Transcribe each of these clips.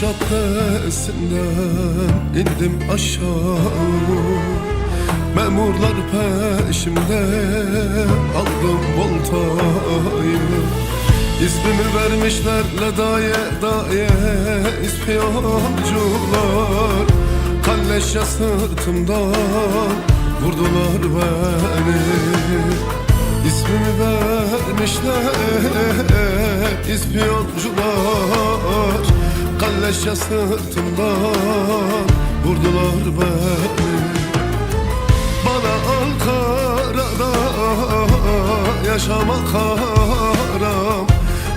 caddesinden indim aşağı. Memurlar peşimde, aldım voltayı. İsmimi vermişler ledaya daye ispiyoncular. Kalleşe sırtımdan vurdular beni. İsmimi vermişler ispiyoncular. Kalleşe sırtımdan vurdular beni. Bana Ankara'da yaşamak haram.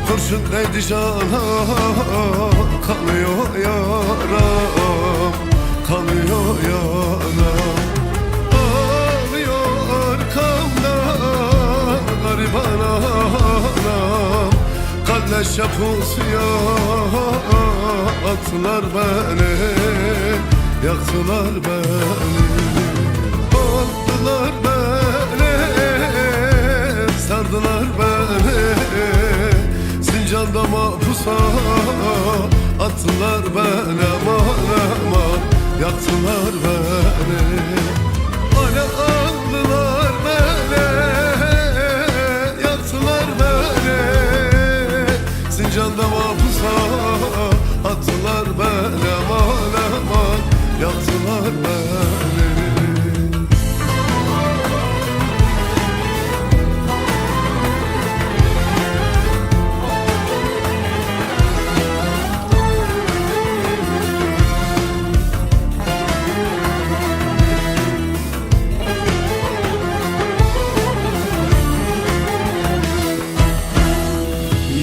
Kurşun değdi cana, kanıyor yaram, kanıyor yaram. Ağlıyor arkamdan gariban anam. Kalleşe pusuya attılar beni, yaktılar beni. Aldılar beni, sardılar beni. Zincanda mahpusa attılar beni, aman aman, yaktılar beni. Hala aldılar beni, yaktılar beni. Zincanda mahpusa attılar beni, aman aman, yaktılar beni.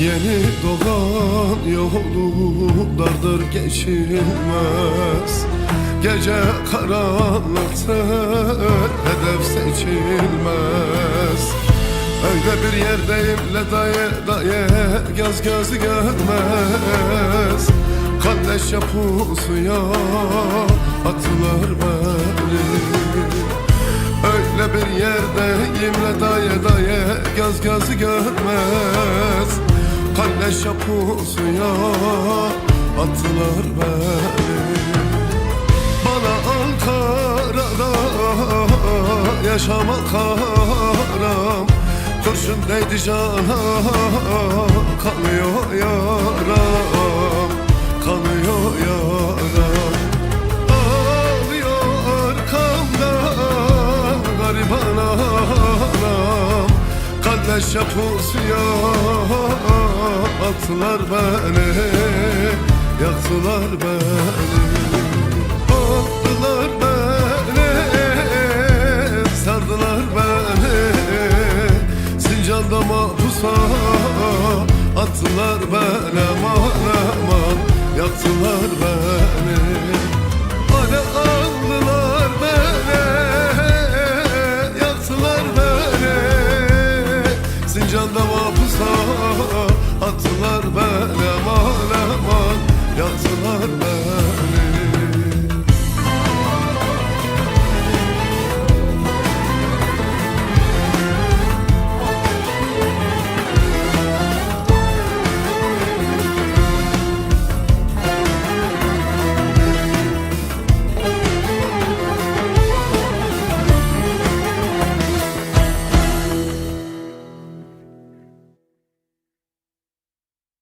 Yeni doğan yolu dardır geçilmez. Gece karanlıktır, hedef seçilmez. Öyle bir yerdeyim ledaya daye göz gözü görmez. Kalleşe pusuya attılar beni. Öyle bir yerdeyim ledaya daye göz gözü görmez. Kalleşe pusuya attılar beni. Bana Ankara'da yaşamak haram. Kurşun değdi cana, kanıyor yaram, kanıyor yaram. Ağlıyor arkamdan gariban anam. Kalleşe pusuya attılar beni, yaktılar beni. Aldılar beni, sardılar beni. Zincanda mahpusa attılar beni, aman aman, yaktılar beni. Hala aldılar beni, yaktılar beni. Zincanda mahpusa attılar beni, aman aman, yaktılar beni.